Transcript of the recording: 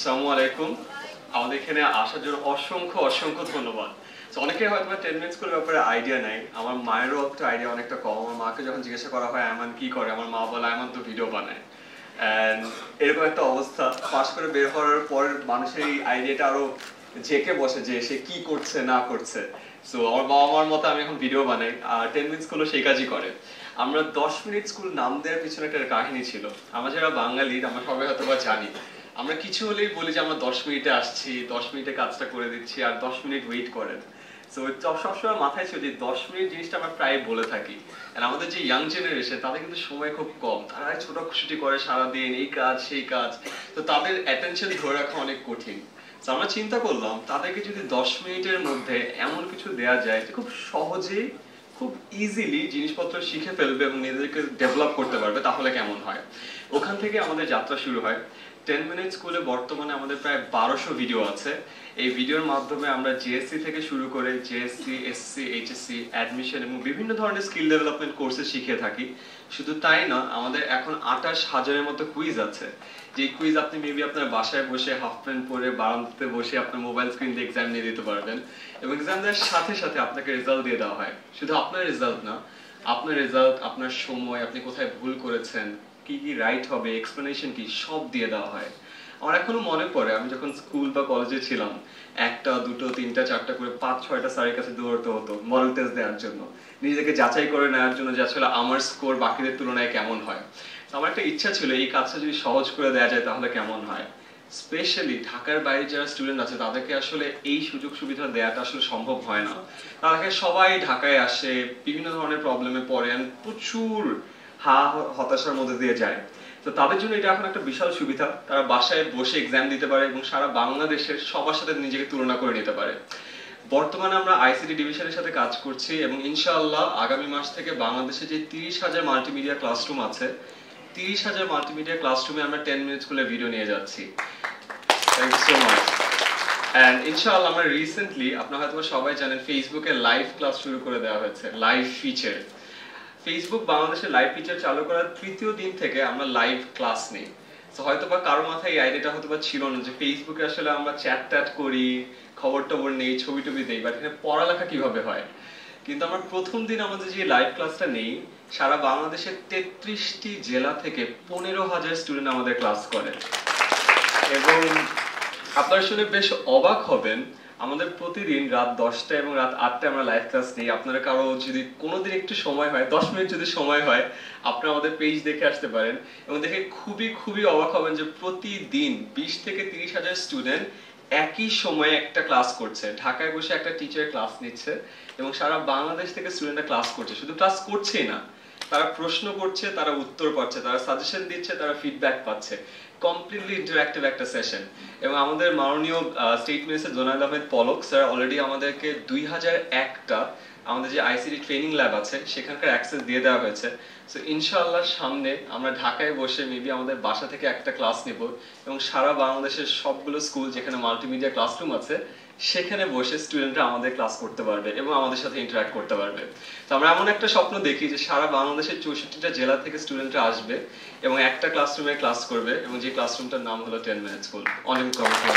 আসসালামু আলাইকুম। আমাদের এখানে আসার জন্য অসংখ্য অসংখ্য ধন্যবাদ। তো অনেকেই হয়তো 10 মিনিট স্কুলের ব্যাপারে আইডিয়া নাই। আমার মায়েরও একটা আইডিয়া অনেকটা কম। আমার মাকে যখন জিজ্ঞাসা করা হয় আয়মান কি করে, আমার মা বলে আয়মান তো ভিডিও বানায়। অ্যান্ড এরকম একটা অবস্থা, পাস করে বের হওয়ার পর মানুষের এই আইডিয়াটা আরো জেকে বসে যে সে কি করছে না করছে। সো আমার বাবা মার মতো আমি এখন ভিডিও বানাই, আর 10 মিনিট স্কুলও সেই কাজই করে। আমরা 10 মিনিট স্কুল নাম দেওয়ার পিছনে একটা কাহিনী ছিল। আমরা যারা বাঙালি আমরা সবাই হয়তো বা জানি, আমরা কিছু হলেই বলি যে আমরা 10 মিনিটে আসছি, 10 মিনিটে কাজটা করে দিচ্ছি, আর 10 মিনিট ওয়েট করেন। সো সবসময় মাথায় ছিল যে 10 মিনিট জিনিসটা আমরা প্রায় বলে থাকি। আর আমাদের যে ইয়াং জেনারেশন তাদের কিন্তু সময় খুব কম, তারা ছোটাছুটি করে সারাদিন, এই কাজ সেই কাজ, তো তাদের অ্যাটেনশন ধরে রাখা অনেক কঠিন। তো আমরা চিন্তা করলাম তাদেরকে যদি 10 মিনিটের মধ্যে এমন কিছু দেয়া যায় যে খুব সহজেই খুব ইজিলি জিনিসপত্র শিখে ফেলবে এবং নিজেদেরকে ডেভেলপ করতে পারবে, তাহলে কেমন হয়। ওখান থেকে আমাদের যাত্রা শুরু হয়। 10 মিনিট স্কুলে বর্তমানে আমাদের প্রায় 1200 ভিডিও আছে। এই ভিডিওর মাধ্যমে আমরা জিএসসি থেকে শুরু করে জেএসসি, এসসি, এইচএসসি, অ্যাডমিশন এবং বিভিন্ন ধরনের স্কিল ডেভেলপমেন্ট কোর্সে শিখে থাকি। শুধু তাই না, আমাদের এখন 28,000-এর মতো কুইজ আছে। যে কুইজ আপনি মেবি আপনার বাসায় বসে হাফ প্যান্ট পরে বারান্দাতে বসে আপনার মোবাইল স্ক্রিন দিয়ে এক্সাম নিয়ে দিতে পারবেন, এবং এক্সাম দেওয়ার সাথে সাথে আপনাকে রেজাল্ট দিয়ে দেওয়া হয়। শুধু আপনার রেজাল্ট না, আপনার রেজাল্ট, আপনার সময়, আপনি কোথায় ভুল করেছেন, কি কি রাইট হবে, এক্সপ্লেনেশন কি, সব দিয়ে দেওয়া হয়। আমার এখনো মনে পড়ে আমি যখন স্কুল বা কলেজে ছিলাম, একটা দুটো তিনটা চারটা করে 5-6টা স্যারের কাছে দৌড়তে হতো মডেল টেস্ট দেওয়ার জন্য, নিজেকে যাচাই করে নেওয়ার জন্য যে আসলে আমার স্কোর বাকিদের তুলনায় কেমন হয়। আমার একটা ইচ্ছা ছিল এই কাজটা যদি সহজ করে দেওয়া যায় তাহলে কেমন হয়। স্পেশালি ঢাকার বাইরে যারা স্টুডেন্ট আছে তাদেরকে আসলে এই সুযোগ সুবিধা দেওয়াটা আসলে সম্ভব হয় না। তাদেরকে সবাই ঢাকায় আসে, বিভিন্ন ধরনের প্রবলেমে পড়ে, প্রচুর হতাশার মধ্যে দিয়ে যায়। তো তাদের জন্য এটা এখন একটা বিশাল সুবিধা, তারা বাসায় বসে এক্সাম দিতে পারে এবং সারা বাংলাদেশের সবার সাথে নিজেকে তুলনা করে নিতে পারে। বর্তমানে আমরা আইসিটি ডিভিশনের সাথে কাজ করছি এবং ইনশাআল্লাহ আগামী মাস থেকে বাংলাদেশে যে 30,000 মাল্টিমিডিয়া ক্লাসরুম আছে, 30,000 মাল্টিমিডিয়া ক্লাসরুমে আমরা 10 মিনিট স্কুলে ভিডিও নিয়ে যাচ্ছি। Thank you so much. And ইনশাআল্লাহ আমরা রিসেন্টলি, আপনারা হয়তো সবাই জানেন, ফেসবুকে লাইভ ক্লাস শুরু করে দেওয়া হয়েছে, লাইভ ফিচার। ফেসবুক বাংলাদেশে লাইভ ফিচার চালু করার 3য় দিন থেকে আমরা লাইভ ক্লাস নেই। তো হয়তো বা কারো মাথায় এই আইডিয়াটা হয়তো বা ছিল না যে ফেসবুকে আসলে আমরা চ্যাট ট্যাট করি, খবর টবর নেই, ছবি টবি দেই, বাট এখানে পড়ালেখা কিভাবে হয়। কিন্তু আমরা প্রথম দিন আমাদের যে লাইভ ক্লাসটা নেই, সারা বাংলাদেশের 33টি জেলা থেকে 15,000 স্টুডেন্ট আমাদের ক্লাস করে। এবং আপনারা শুনে বেশ অবাক হবেন, আমাদের প্রতিদিন রাত 10টা এবং রাত 8টায় আমরা লাইভ ক্লাস নিই। আপনারা কারো যদি কোনোদিন একটু সময় হয়, 10 মিনিট যদি সময় হয়, আপনারা আমাদের পেজ দেখে আসতে পারেন এবং দেখে খুবই খুবই অবাক হবেন যে প্রতিদিন 20 থেকে 30,000 স্টুডেন্ট একই সময়ে একটা ক্লাস করছে। ঢাকায় বসে একটা টিচার ক্লাস নিচ্ছে এবং সারা বাংলাদেশ থেকে স্টুডেন্টরা ক্লাস করছে। শুধু ক্লাস করছেই না, তারা প্রশ্ন করছে, তারা উত্তর পাচ্ছে, তারা সাজেশন দিচ্ছে, তারা ফিডব্যাক পাচ্ছে। কমপ্লিটলি ইন্টারঅ্যাক্টিভ একটা সেশন। এবং আমাদের মাননীয় state minister Zonayed Ahmed Palak sir already আমাদেরকে 2001টা আমাদের যে আইসিটি ট্রেনিং ল্যাব আছে সেখানকার অ্যাক্সেস দিয়ে দেওয়া হয়েছে। সো ইনশাআল্লাহ সামনে আমরা ঢাকায় বসে মেবি আমাদের বাসা থেকে একটা ক্লাস নেব এবং সারা বাংলাদেশের সবগুলো স্কুল যেখানে মাল্টিমিডিয়া ক্লাসরুম আছে সেখানে বসে স্টুডেন্টরা আমাদের ক্লাস করতে পারবে এবং আমাদের সাথে ইন্টারঅ্যাক্ট করতে পারবে। তো আমরা এমন একটা স্বপ্ন দেখি যে সারা বাংলাদেশের 64টা জেলা থেকে স্টুডেন্টরা আসবে এবং একটা ক্লাসরুমে ক্লাস করবে, এবং যে ক্লাসরুমটার নাম হলো 10 মিনিট স্কুল। অনেক ধন্যবাদ।